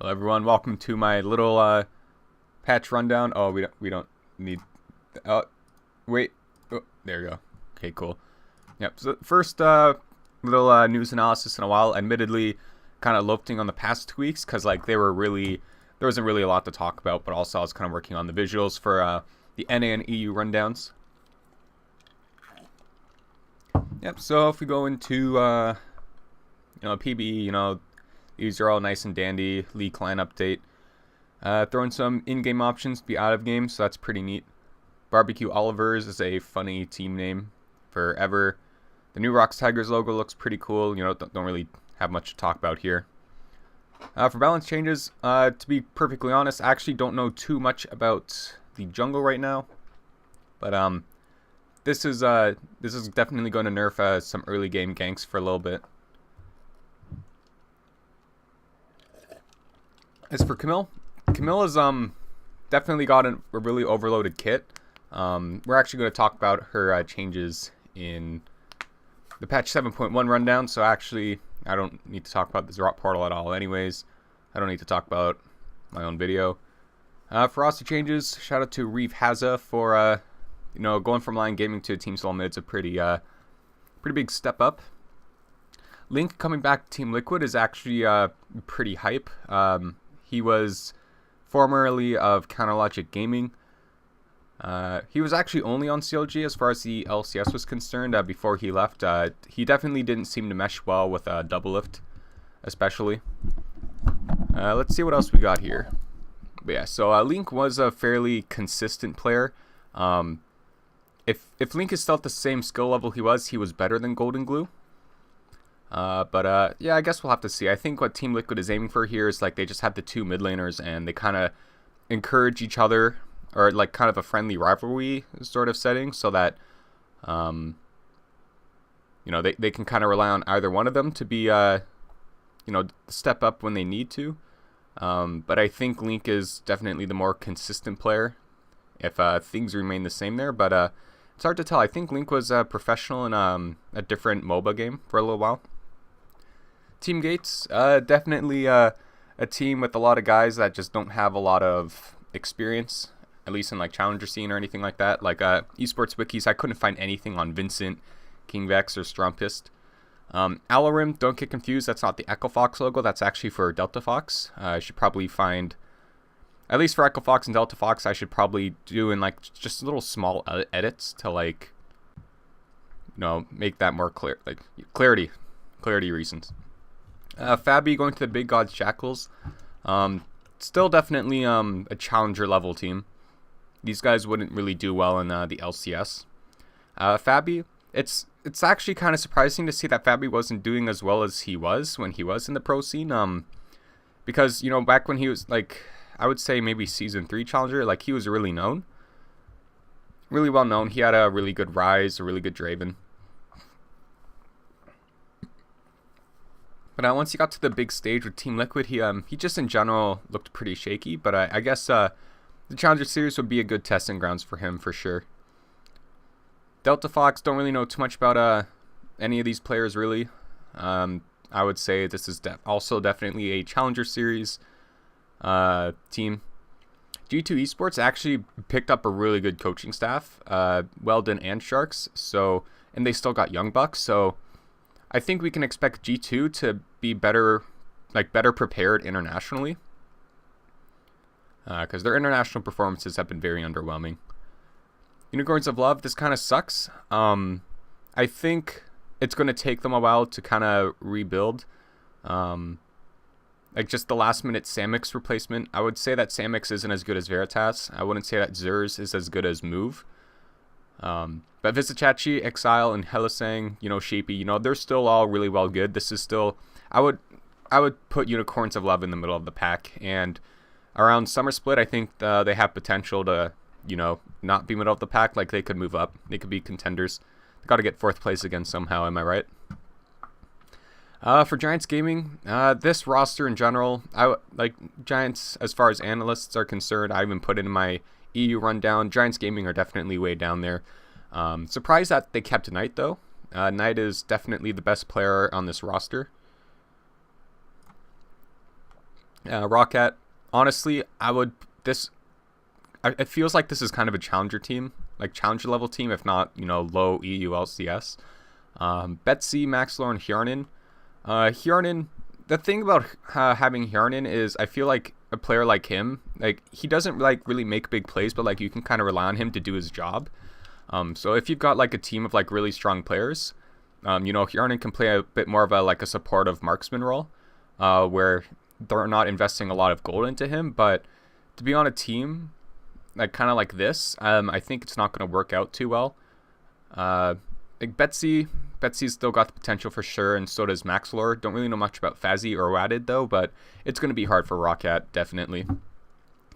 Hello everyone, welcome to my little patch rundown. Oh, we don't need. Oh, wait. Oh, there we go. Okay, cool. Yep. So first little news analysis in a while. Admittedly, kind of loafing on the past 2 weeks because like there wasn't really a lot to talk about. But also I was kind of working on the visuals for the NA and EU rundowns. Yep. So if we go into PePiiNG, these are all nice and dandy. League client update. Throwing some in-game options to be out of game, so that's pretty neat. Barbecue Olivers is a funny team name for Ever. The new Rocks Tigers logo looks pretty cool. Don't really have much to talk about here. For balance changes, to be perfectly honest, I actually don't know too much about the jungle right now. But this is definitely going to nerf some early game ganks for a little bit. As for Camille has definitely got a really overloaded kit. We're actually going to talk about her changes in the patch 7.1 rundown. So actually, I don't need to talk about this drop portal at all. Anyways, I don't need to talk about my own video. For roster changes, shout out to Revehaza for going from line gaming to Team Soul Mid's a pretty big step up. Link coming back to Team Liquid is actually pretty hype. He was formerly of Counterlogic Gaming. He was actually only on CLG as far as the LCS was concerned before he left. He definitely didn't seem to mesh well with Double Lift, especially. Let's see what else we got here. But yeah, so Link was a fairly consistent player. If Link is still at the same skill level he was better than Golden Glue. Yeah, I guess we'll have to see. I think what Team Liquid is aiming for here is like they just have the two mid laners and they kind of encourage each other, or like kind of a friendly rivalry sort of setting, so that they can kind of rely on either one of them to be step up when they need to. But I think Link is definitely the more consistent player if things remain the same there. But it's hard to tell. I think Link was a professional in a different MOBA game for a little while. Team Gates, definitely a team with a lot of guys that just don't have a lot of experience, at least in like challenger scene or anything like that. Like esports wikis, I couldn't find anything on Vincent, KingVex, or Strumpist. Alarim, don't get confused, that's not the Echo Fox logo, that's actually for Delta Fox. I should probably find, at least for Echo Fox and Delta Fox, I should probably do in like just little small edits to like, make that more clear, like clarity reasons. Fabbbyyy going to the Big Gods Jackals. Still definitely a challenger level team. These guys wouldn't really do well in the LCS. Fabbbyyy, it's actually kind of surprising to see that Fabbbyyy wasn't doing as well as he was when he was in the pro scene. Because back when he was like, I would say maybe season 3 challenger, like he was really well known. He had a really good Rise, a really good Draven. But once he got to the big stage with Team Liquid, he just in general looked pretty shaky. But I guess the Challenger Series would be a good testing grounds for him for sure. Delta Fox, don't really know too much about any of these players really. I would say this is also definitely a Challenger Series team. G2 Esports actually picked up a really good coaching staff, Weldon and SharkZ. And they still got Young Bucks, so I think we can expect G2 to be better prepared internationally, because their international performances have been very underwhelming. Unicorns of Love, this kind of sucks. I think it's going to take them a while to kind of rebuild. Like just the last minute Samux replacement, I would say that Samux isn't as good as Veritas. I wouldn't say that Zers is as good as Move. But Vizichachi, Exile, and Helisang, Sheepy, they're still all really well good. This is still, I would put Unicorns of Love in the middle of the pack. And around Summer Split, I think they have potential to, not be middle of the pack. Like they could move up. They could be contenders. They got to get 4th place again somehow. Am I right? For Giants Gaming, this roster in general, I like Giants as far as analysts are concerned. I even put it in my EU rundown. Giants Gaming are definitely way down there. Surprised that they kept Knight though. Knight is definitely the best player on this roster. ROCCAT, honestly, it feels like this is kind of a challenger team, like challenger level team, if not, low EULCS. Betsy, Maxlor, and Hjarnin. Hjarnin, the thing about having Hjarnin is I feel like a player like him, like he doesn't like really make big plays, but like you can kind of rely on him to do his job. So if you've got like a team of like really strong players, Hjarnin can play a bit more of a supportive marksman role, where they're not investing a lot of gold into him. But to be on a team like kind of like this, I think it's not going to work out too well. Like Betsy's still got the potential for sure, and so does Maxlor. Don't really know much about Fazzy or Wadded though, but it's going to be hard for ROCCAT, definitely.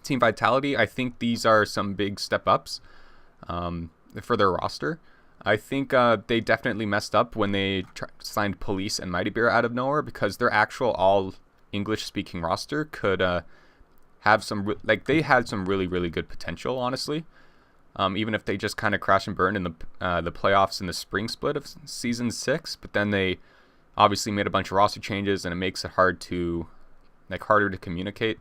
Team Vitality, I think these are some big step ups for their roster. I think they definitely messed up when they signed Police and Mighty Bear out of nowhere, because their actual all English speaking roster could have some they had some really, really good potential, honestly. Even if they just kind of crash and burn in the playoffs in the spring split of season 6, but then they obviously made a bunch of roster changes, and it makes it harder to communicate.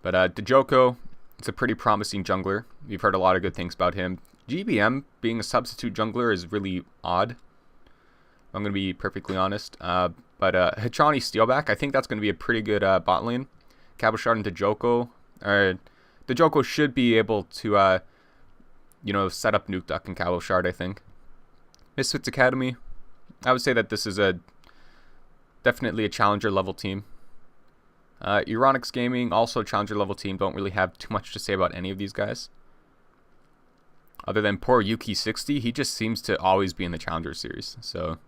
But Djoko, it's a pretty promising jungler. We've heard a lot of good things about him. GBM being a substitute jungler is really odd, I'm going to be perfectly honest. But Hachani Steelback, I think that's going to be a pretty good bot lane. Cabochard and Djoko. Djoko should be able to, set up Nuke Duck and Cabochard, I think. Misfits Academy, I would say that this is definitely a challenger level team. Euronics Gaming, also a challenger level team. Don't really have too much to say about any of these guys. Other than poor Yuki60, he just seems to always be in the challenger series. So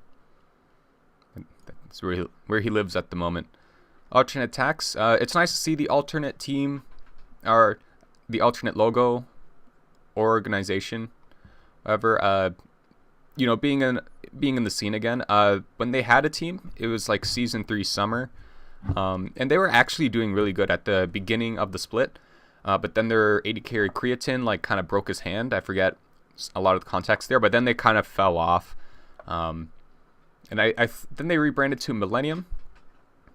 that's where he lives at the moment. Alternate Tax, it's nice to see the alternate team, or the alternate logo or organization, however, being in the scene again. When they had a team, it was like season 3 summer, and they were actually doing really good at the beginning of the split, but then their 80 carry Creatine kind of broke his hand. I forget a lot of the context there, but then they kind of fell off, and then they rebranded to Millennium.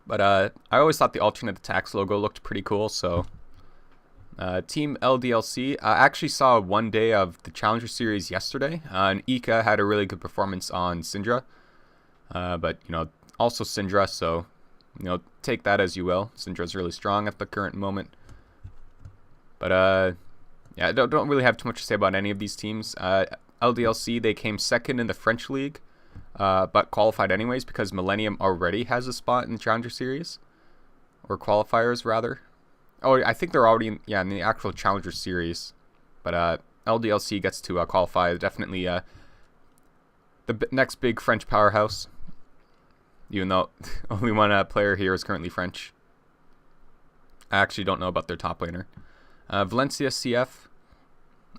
But I always thought the alternate tax logo looked pretty cool. So Team LDLC, I actually saw one day of the Challenger Series yesterday, and Eika had a really good performance on Syndra. But also Syndra, so take that as you will. Syndra's really strong at the current moment. But yeah, don't really have too much to say about any of these teams. LDLC, they came second in the French league, but qualified anyways because Millennium already has a spot in the Challenger Series, or qualifiers rather. Oh, I think they're already in the actual Challenger Series, but LDLC gets to qualify. Definitely the next big French powerhouse, even though only one player here is currently French. I actually don't know about their top laner. Valencia CF,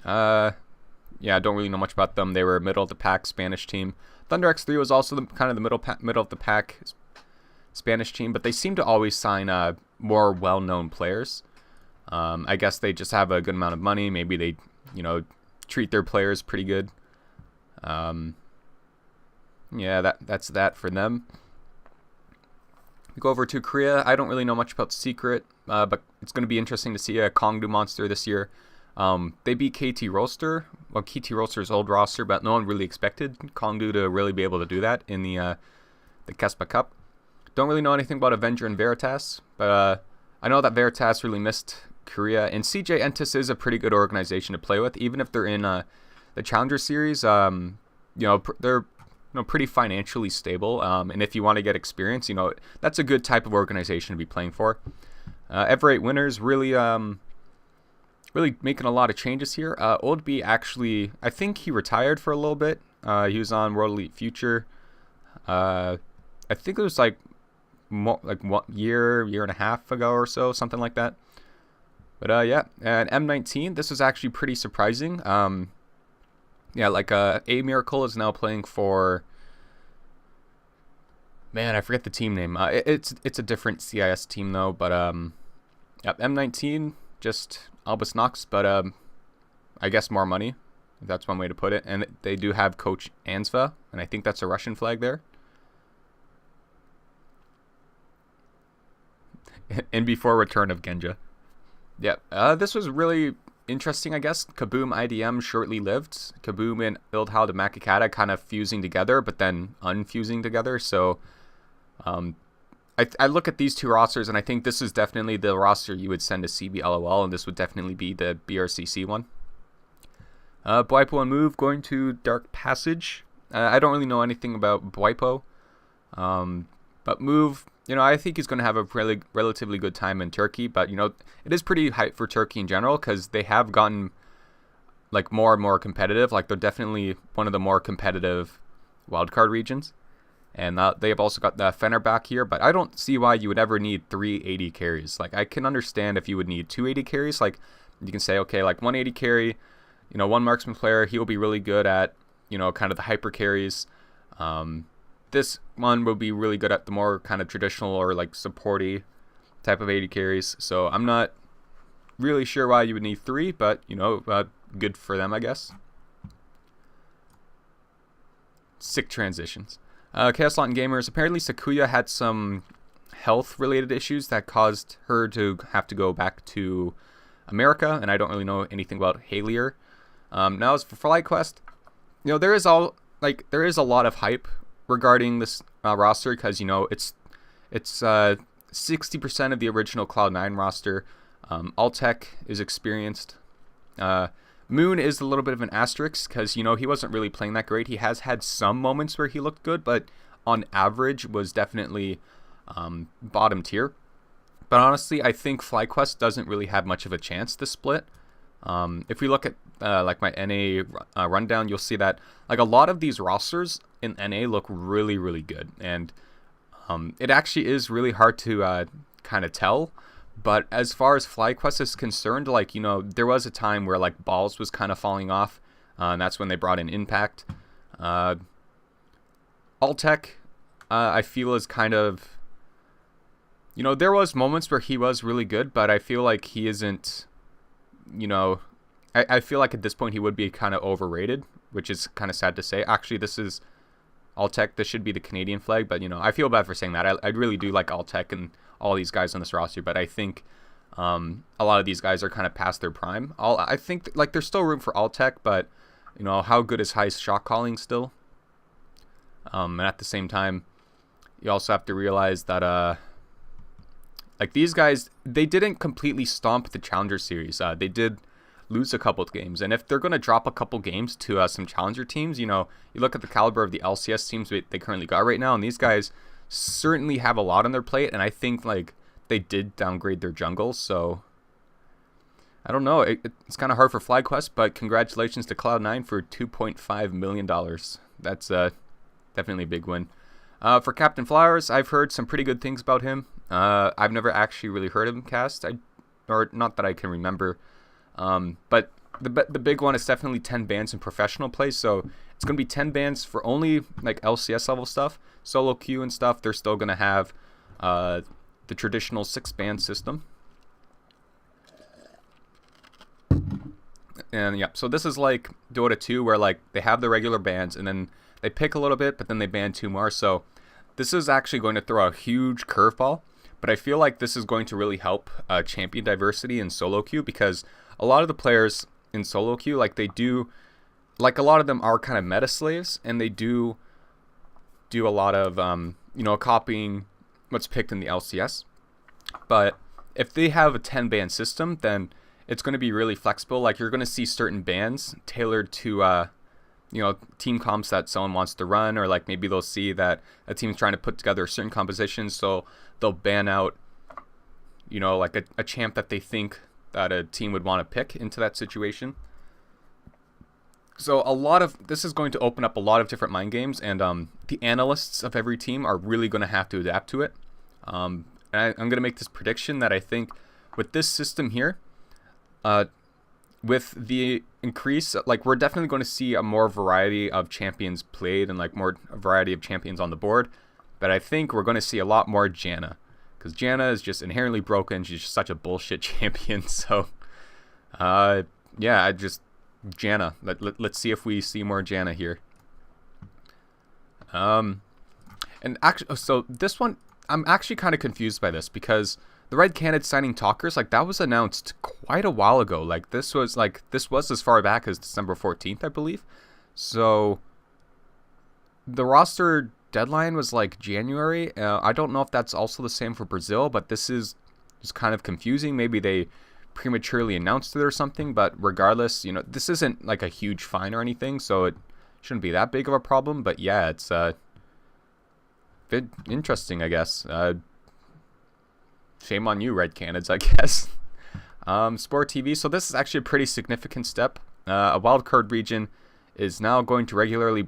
yeah, I don't really know much about them. They were a middle of the pack Spanish team. Thunder X3 was also kind of the middle of the pack Spanish team, but they seem to always sign more well-known players. I guess they just have a good amount of money. Maybe they, treat their players pretty good. Yeah, that's that for them. We go over to Korea. I don't really know much about Secret, but it's going to be interesting to see a Kongdu monster this year. They beat KT Roaster. Well, KT Roaster's old roster, but no one really expected Kongdu to really be able to do that in the Kespa Cup. Don't really know anything about Avenger and Veritas, but I know that Veritas really missed Korea, and CJ Entis is a pretty good organization to play with, even if they're in the Challenger Series. They're pretty financially stable, and if you want to get experience, that's a good type of organization to be playing for. Ever8 Winners really making a lot of changes here. Old B actually, I think he retired for a little bit. He was on World Elite Future. I think it was like 1 year and a half ago or so, something like that. But yeah, and M19, this was actually pretty surprising. Yeah, A Miracle is now playing for, man, I forget the team name. It's a different CIS team though, but yeah, M19 just Albus Nox, but I guess more money, if that's one way to put it. And they do have Coach Ansva, and I think that's a Russian flag there. and before return of Genja. Yeah, this was really interesting, I guess. KabuM IDM shortly lived. KabuM and Ilha Da Macacada kind of fusing together, but then unfusing together. So I look at these two rosters, and I think this is definitely the roster you would send to CBLOL, and this would definitely be the BRCC one. Bwipo and Move going to Dark Passage. I don't really know anything about Bwipo, but Move, you know, I think he's going to have a relatively good time in Turkey, but, you know, it is pretty hype for Turkey in general because they have gotten, like, more and more competitive. Like, they're definitely one of the more competitive wildcard regions. And they have also got the Fener back here, but I don't see why you would ever need 380 carries. Like, I can understand if you would need 280 carries. Like, you can say, okay, like 180 carry, you know, one marksman player, he will be really good at, you know, kind of the hyper carries. This one will be really good at the more kind of traditional or like supporty type of 80 carries. So I'm not really sure why you would need 3, but, you know, good for them, I guess. Sick transitions. Chaos Lot and Gamers. Apparently Sakuya had some health-related issues that caused her to have to go back to America, and I don't really know anything about Halier. Now as for FlyQuest, you know, there is a lot of hype regarding this roster because, you know, it's 60% of the original Cloud9 roster. aTTax is experienced. Moon is a little bit of an asterisk because, you know, he wasn't really playing that great. He has had some moments where he looked good, but on average was definitely bottom tier. But honestly, I think FlyQuest doesn't really have much of a chance to split. If we look at like my NA rundown, you'll see that like a lot of these rosters in NA look really, really good. And it actually is really hard to kind of tell. But as far as FlyQuest is concerned, like, you know, there was a time where like Balls was kind of falling off, and that's when they brought in Impact. aTTax, I feel is kind of, you know, there was moments where he was really good, but I feel like he isn't, you know, I feel like at this point he would be kind of overrated, which is kind of sad to say. Actually, this is aTTax. This should be the Canadian flag, but, you know, I feel bad for saying that. I really do like aTTax and all these guys on this roster, but I think a lot of these guys are kind of past their prime. I think like there's still room for aTTax, but, you know, how good is Heist shot calling still? And at the same time, you also have to realize that like these guys, they didn't completely stomp the Challenger Series. They did lose a couple of games, and if they're going to drop a couple games to some Challenger teams, you know, you look at the caliber of the LCS teams they currently got right now, and these guys certainly have a lot on their plate, and I think like they did downgrade their jungle, so I don't know. It's kind of hard for FlyQuest, but congratulations to Cloud9 for $2.5 million. That's definitely a big win. For CaptainFlowers, I've heard some pretty good things about him. I've never actually really heard him cast, or not that I can remember. But the big one is definitely 10 bans in professional play, so it's going to be 10 bans for only like LCS level stuff. Solo queue and stuff, they're still going to have the traditional 6-ban system. And yeah, so this is like Dota 2 where like they have the regular bans and then they pick a little bit, but then they ban 2 more. So this is actually going to throw a huge curveball, but I feel like this is going to really help champion diversity in solo queue, because a lot of the players in solo queue, like they do, like a lot of them are kind of meta slaves, and they do a lot of you know, copying what's picked in the LCS. But if they have a 10 ban system, then it's going to be really flexible. Like you're going to see certain bans tailored to you know, team comps that someone wants to run, or like maybe they'll see that a team's trying to put together a certain composition, so they'll ban out, you know, like a champ that they think that a team would want to pick into that situation. So a lot of this is going to open up a lot of different mind games, and the analysts of every team are really going to have to adapt to it. And I'm going to make this prediction that I think with this system here, with the increase, like we're definitely going to see a more variety of champions played and like more variety of champions on the board. But I think we're going to see a lot more Janna, because Janna is just inherently broken. She's just such a bullshit champion. So, yeah, Janna. Let's see if we see more Janna here. And actually, so this one, I'm actually kind of confused by this, because the Red Canids signing Talkers, like that was announced quite a while ago. Like this was as far back as December 14th, I believe. So the roster deadline was like January. I don't know if that's also the same for Brazil, but this is just kind of confusing. Maybe they prematurely announced it or something, but regardless, you know, this isn't like a huge fine or anything, so it shouldn't be that big of a problem. But yeah, it's a bit interesting, I guess. Shame on you, Red Canids, I guess. SporTV, so this is actually a pretty significant step. A wildcard region is now going to regularly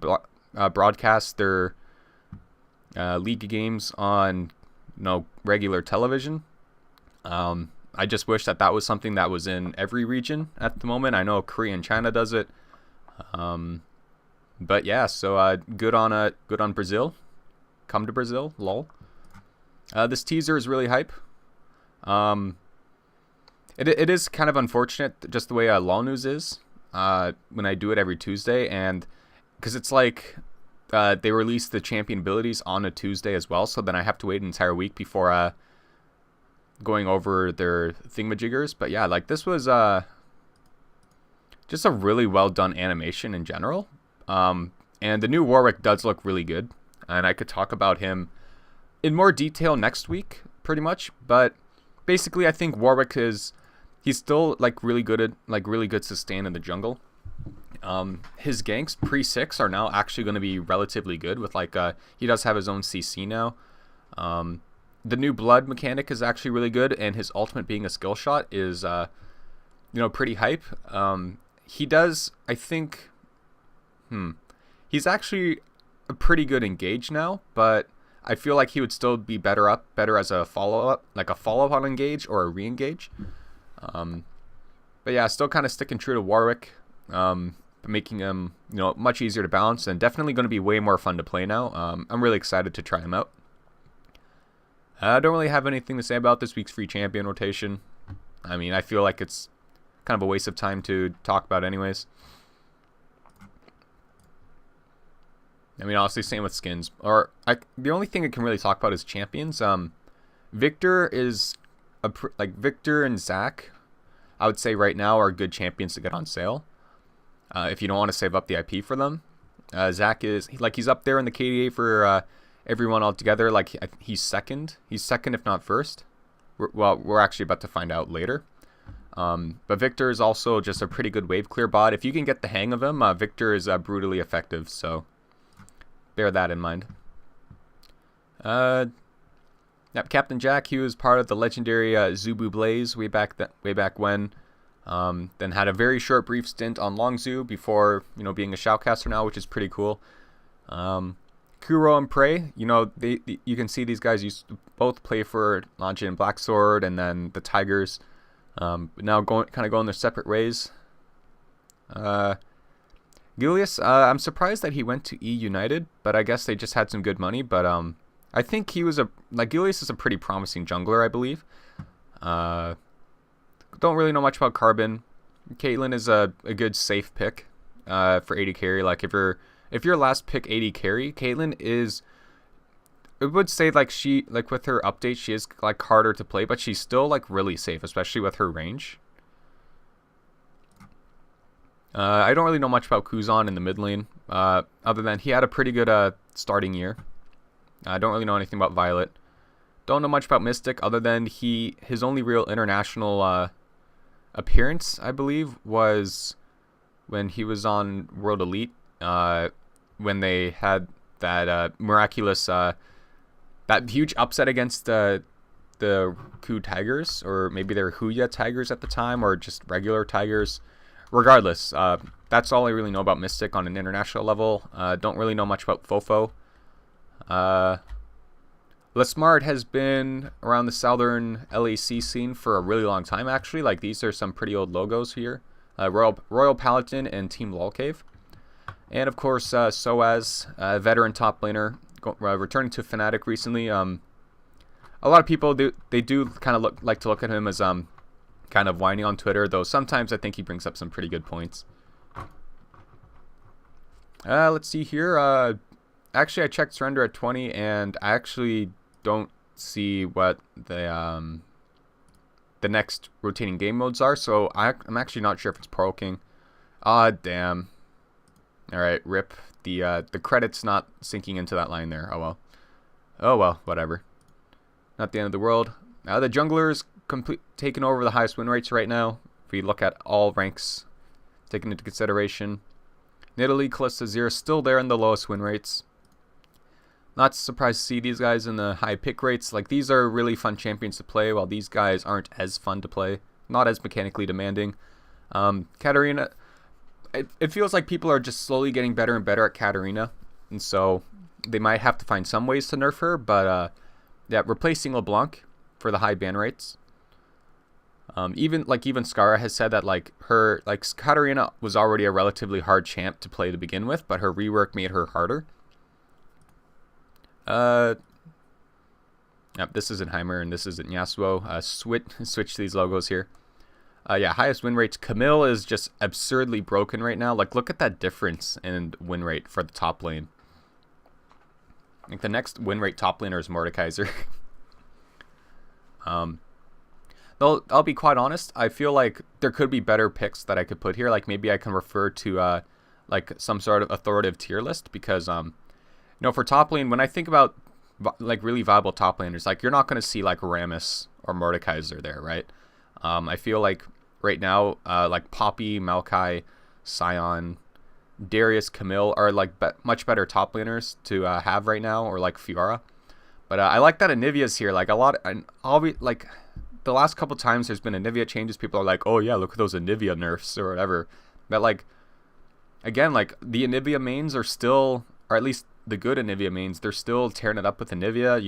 broadcast their league games on, you know, regular television. I just wish that was something that was in every region at the moment. I know Korea and China does it. But yeah, so good on Brazil. Come to Brazil, lol. This teaser is really hype. It is kind of unfortunate just the way LOL News is when I do it every Tuesday, and because it's like they release the champion abilities on a Tuesday as well, so then I have to wait an entire week before going over their thingamajiggers. But yeah, like this was just a really well done animation in general. And the new Warwick does look really good, and I could talk about him in more detail next week, pretty much. But basically, I think Warwick he's still like really good sustain in the jungle. His ganks pre-6 are now actually going to be relatively good with like he does have his own CC now. The new blood mechanic is actually really good, and his ultimate being a skill shot is pretty hype. He does, I think, he's actually a pretty good engage now, but I feel like he would still be better as a follow-up, like a follow-up on engage or a re-engage. But yeah, still kind of sticking true to Warwick, making him much easier to balance, and definitely going to be way more fun to play now. I'm really excited to try him out. I don't really have anything to say about this week's free champion rotation. I mean, I feel like it's kind of a waste of time to talk about anyways. I mean, honestly, same with skins. The only thing I can really talk about is champions. Victor and Zach, I would say right now are good champions to get on sale. If you don't want to save up the IP for them. Zach he's up there in the KDA for everyone altogether. Like he's second. He's second if not first. We're actually about to find out later. But Victor is also just a pretty good wave clear bot. If you can get the hang of him, Victor is brutally effective. So bear that in mind. Captain Jack, he was part of the legendary Zubu Blaze way back when. Then had a very short, brief stint on Longzhu before being a shoutcaster now, which is pretty cool. Kuro and Prey, you can see these guys used to both play for Longin and Black Sword, and then the Tigers. Now going their separate ways. Gilius, I'm surprised that he went to E United, but I guess they just had some good money. But I think Gilius is a pretty promising jungler, I believe. Don't really know much about Carbon. Caitlyn is a good safe pick for AD carry. Like if your last pick AD carry, Caitlyn is. I would say with her update, she is like harder to play, but she's still like really safe, especially with her range. I don't really know much about Kuzan in the mid lane, other than he had a pretty good starting year. I don't really know anything about Violet. Don't know much about Mystic, other than his only real international appearance, I believe, was when he was on World Elite, when they had that miraculous, that huge upset against the Ku Tigers, or maybe they were Huya Tigers at the time, or just regular Tigers. Regardless, that's all I really know about Mystic on an international level. Don't really know much about Fofo. Lesmart has been around the southern LAC scene for a really long time, actually. Like, these are some pretty old logos here. Royal Paladin and Team LolCave. And, of course, Soaz, veteran top laner, returning to Fnatic recently. A lot of people, they do kind of like to look at him as kind of whiny on Twitter, though sometimes I think he brings up some pretty good points. Let's see here. Actually, I checked surrender at 20, and I actually don't see what the the next rotating game modes are. So I'm actually not sure if it's proking. Ah, damn. All right, rip. The credit's not sinking into that line there. Oh well. Oh well, whatever. Not the end of the world. Now the jungler's taking over the highest win rates right now. If we look at all ranks taken into consideration, Nidalee, Kalista, Xera's still there in the lowest win rates. Not surprised to see these guys in the high pick rates. Like, these are really fun champions to play, while these guys aren't as fun to play. Not as mechanically demanding. Katarina, it feels like people are just slowly getting better and better at Katarina, and so they might have to find some ways to nerf her, but yeah, replacing LeBlanc for the high ban rates. Even Skara has said that Katarina was already a relatively hard champ to play to begin with, but her rework made her harder. Yep, this isn't Heimer and this isn't Yasuo. Switch these logos here. Yeah, highest win rates. Camille is just absurdly broken right now. Like, look at that difference in win rate for the top lane. Like, the next win rate top laner is Mordekaiser. Though I'll be quite honest, I feel like there could be better picks that I could put here. Like, maybe I can refer to like some sort of authoritative tier list, because for top lane, when I think about like really viable top laners, like, you're not going to see like Rammus or Mordekaiser there, right? I feel like right now, like Poppy, Maokai, Sion, Darius, Camille are like much better top laners to have right now, or like Fiora. But I like that Anivia's here. Like, a lot, and I'll be like, the last couple times there's been Anivia changes, people are like, oh yeah, look at those Anivia nerfs or whatever. But like, again, like, the Anivia mains are still, or at least the good Anivia mains, they're still tearing it up with Anivia,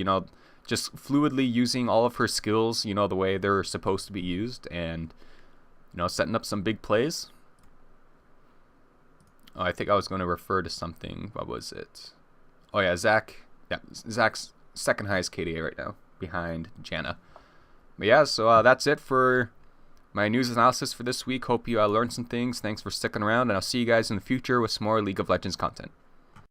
just fluidly using all of her skills, the way they're supposed to be used, and, setting up some big plays. Oh, I think I was going to refer to something. What was it? Oh yeah, Zach. Yeah, Zach's second highest KDA right now, behind Janna. But yeah, so that's it for my news analysis for this week. Hope you learned some things. Thanks for sticking around, and I'll see you guys in the future with some more League of Legends content.